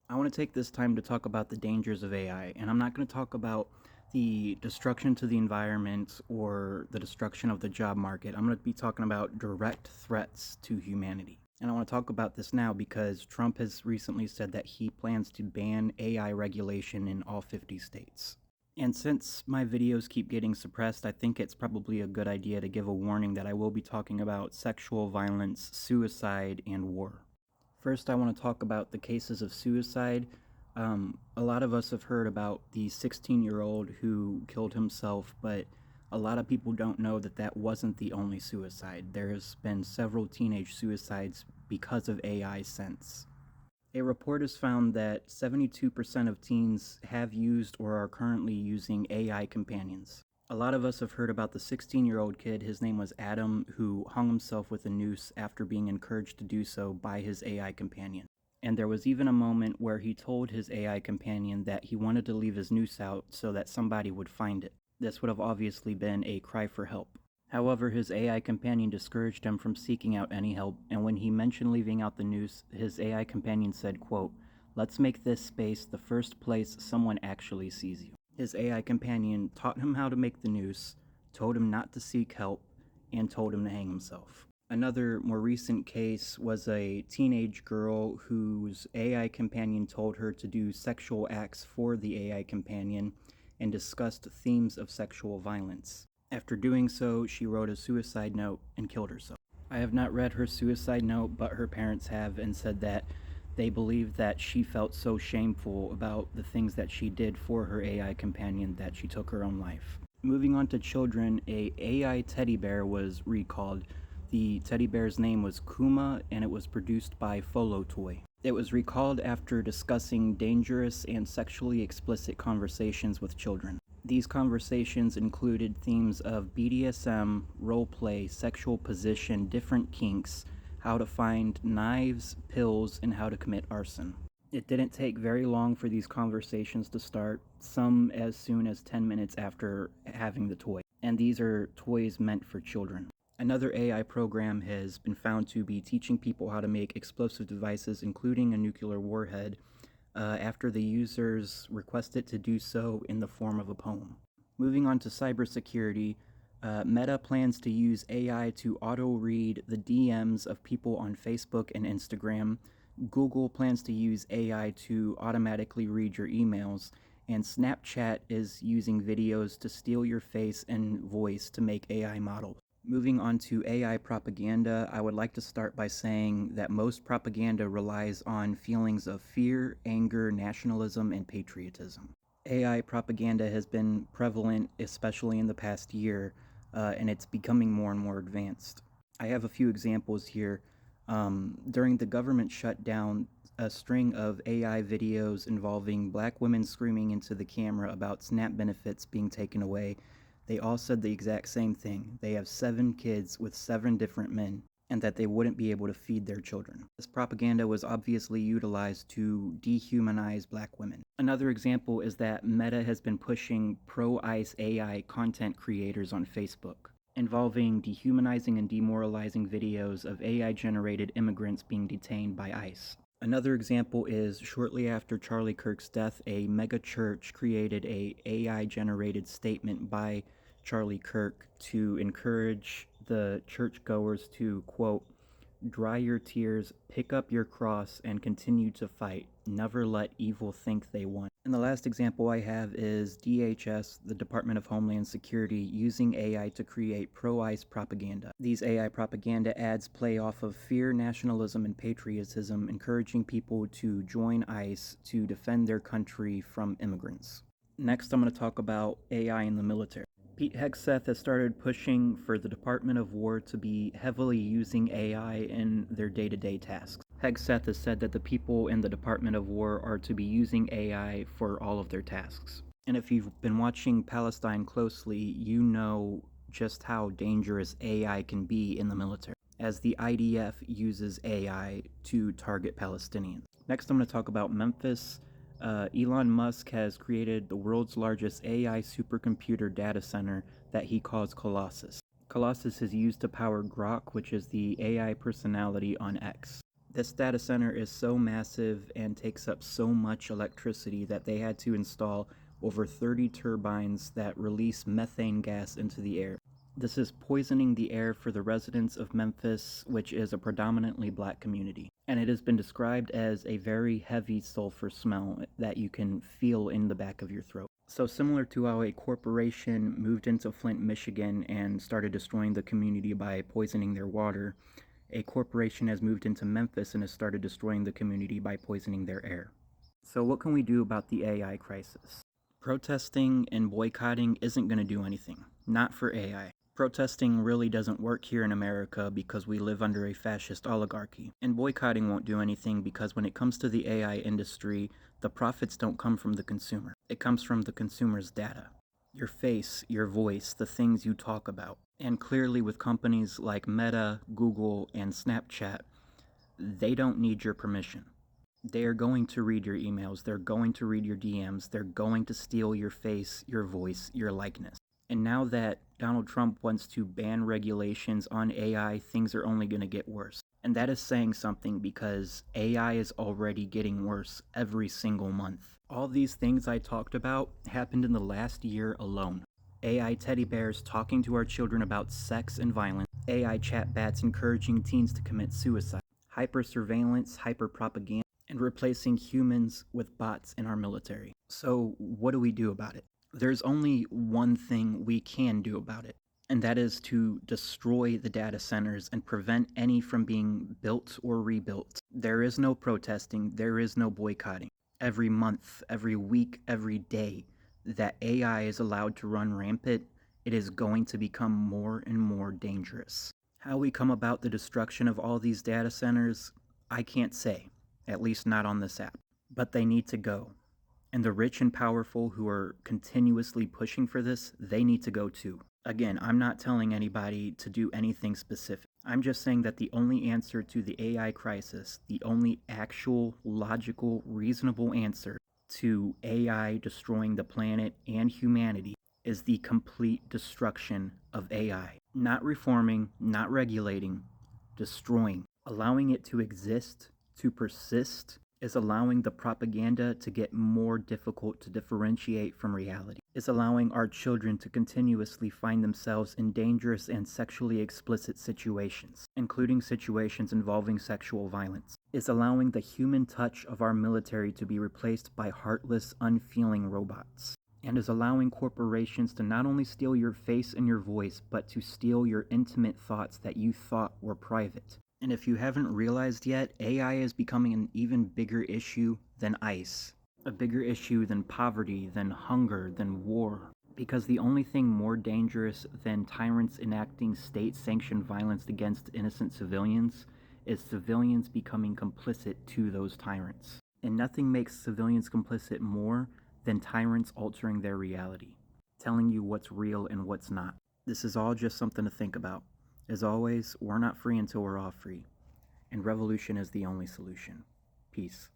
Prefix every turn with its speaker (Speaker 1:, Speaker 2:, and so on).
Speaker 1: I want to take this time to talk about the dangers of AI, and I'm not going to talk about the destruction to the environment or the destruction of the job market. I'm going to be talking about direct threats to humanity. And I want to talk about this now because Trump has recently said that he plans to ban AI regulation in all 50 states. And since my videos keep getting suppressed, I think it's probably a good idea to give a warning that I will be talking about sexual violence, suicide, and war. First, I want to talk about the cases of suicide. A lot of us have heard about the 16-year-old who killed himself, but a lot of people don't know that that wasn't the only suicide. There's been several teenage suicides because of AI since. A report has found that 72% of teens have used or are currently using AI companions. A lot of us have heard about the 16-year-old kid, his name was Adam, who hung himself with a noose after being encouraged to do so by his AI companion. And there was even a moment where he told his AI companion that he wanted to leave his noose out so that somebody would find it. This would have obviously been a cry for help. However, his AI companion discouraged him from seeking out any help, and when he mentioned leaving out the noose, his AI companion said, quote, "Let's make this space the first place someone actually sees you." His AI companion taught him how to make the noose, told him not to seek help, and told him to hang himself. Another more recent case was a teenage girl whose AI companion told her to do sexual acts for the AI companion and discussed themes of sexual violence. After doing so, she wrote a suicide note and killed herself. I have not read her suicide note, but her parents have and said that they believe that she felt so shameful about the things that she did for her AI companion that she took her own life. Moving on to children, a AI teddy bear was recalled. The teddy bear's name was Kuma and it was produced by Folo Toy. It was recalled after discussing dangerous and sexually explicit conversations with children. These conversations included themes of BDSM, roleplay, sexual position, different kinks, how to find knives, pills, and how to commit arson. It didn't take very long for these conversations to start, some as soon as 10 minutes after having the toy. And these are toys meant for children. Another AI program has been found to be teaching people how to make explosive devices, including a nuclear warhead, after the users request it to do so in the form of a poem. Moving on to cybersecurity, Meta plans to use AI to auto-read the DMs of people on Facebook and Instagram. Google plans to use AI to automatically read your emails, and Snapchat is using videos to steal your face and voice to make AI models. Moving on to AI propaganda, I would like to start by saying that most propaganda relies on feelings of fear, anger, nationalism, and patriotism. AI propaganda has been prevalent, especially in the past year, and it's becoming more and more advanced. I have a few examples here. During the government shutdown, a string of AI videos involving black women screaming into the camera about SNAP benefits being taken away, they all said the exact same thing. They have 7 kids with 7 different men, and that they wouldn't be able to feed their children. This propaganda was obviously utilized to dehumanize black women. Another example is that Meta has been pushing pro-ICE AI content creators on Facebook, involving dehumanizing and demoralizing videos of AI-generated immigrants being detained by ICE. Another example is shortly after Charlie Kirk's death, a mega church created a AI-generated statement by Charlie Kirk to encourage the churchgoers to, quote, "Dry your tears, pick up your cross, and continue to fight. Never let evil think they won." And the last example I have is DHS, the Department of Homeland Security, using AI to create pro-ICE propaganda. These AI propaganda ads play off of fear, nationalism, and patriotism, encouraging people to join ICE to defend their country from immigrants. Next, I'm going to talk about AI in the military. Pete Hegseth has started pushing for the Department of War to be heavily using AI in their day-to-day tasks. Hegseth has said that the people in the Department of War are to be using AI for all of their tasks. And if you've been watching Palestine closely, you know just how dangerous AI can be in the military, as the IDF uses AI to target Palestinians. Next, I'm going to talk about Memphis. Elon Musk has created the world's largest AI supercomputer data center that he calls Colossus. Colossus is used to power Grok, which is the AI personality on X. This data center is so massive and takes up so much electricity that they had to install over 30 turbines that release methane gas into the air. This is poisoning the air for the residents of Memphis, which is a predominantly black community. And it has been described as a very heavy sulfur smell that you can feel in the back of your throat. So similar to how a corporation moved into Flint, Michigan and started destroying the community by poisoning their water, a corporation has moved into Memphis and has started destroying the community by poisoning their air. So what can we do about the AI crisis? Protesting and boycotting isn't going to do anything. Not for AI. Protesting really doesn't work here in America because we live under a fascist oligarchy. And boycotting won't do anything because when it comes to the AI industry, the profits don't come from the consumer. It comes from the consumer's data. Your face, your voice, the things you talk about. And clearly with companies like Meta, Google, and Snapchat, they don't need your permission. They are going to read your emails, they're going to read your DMs, they're going to steal your face, your voice, your likeness. And now that Donald Trump wants to ban regulations on AI, things are only going to get worse. And that is saying something because AI is already getting worse every single month. All these things I talked about happened in the last year alone. AI teddy bears talking to our children about sex and violence, AI chatbots encouraging teens to commit suicide, hyper-surveillance, hyper-propaganda, and replacing humans with bots in our military. So what do we do about it? There's only one thing we can do about it, and that is to destroy the data centers and prevent any from being built or rebuilt. There is no protesting, there is no boycotting. Every month, every week, every day that AI is allowed to run rampant, it is going to become more and more dangerous. How we come about the destruction of all these data centers, I can't say, at least not on this app. But they need to go. And the rich and powerful who are continuously pushing for this, they need to go too. Again, I'm not telling anybody to do anything specific. I'm just saying that the only answer to the AI crisis, the only actual, logical, reasonable answer to AI destroying the planet and humanity is the complete destruction of AI. Not reforming, not regulating, destroying. Allowing it to exist, to persist, is allowing the propaganda to get more difficult to differentiate from reality. Is allowing our children to continuously find themselves in dangerous and sexually explicit situations, including situations involving sexual violence. Is allowing the human touch of our military to be replaced by heartless, unfeeling robots. And is allowing corporations to not only steal your face and your voice, but to steal your intimate thoughts that you thought were private. And if you haven't realized yet, AI is becoming an even bigger issue than ICE. A bigger issue than poverty, than hunger, than war. Because the only thing more dangerous than tyrants enacting state-sanctioned violence against innocent civilians is civilians becoming complicit to those tyrants. And nothing makes civilians complicit more than tyrants altering their reality, telling you what's real and what's not. This is all just something to think about. As always, we're not free until we're all free, and revolution is the only solution. Peace.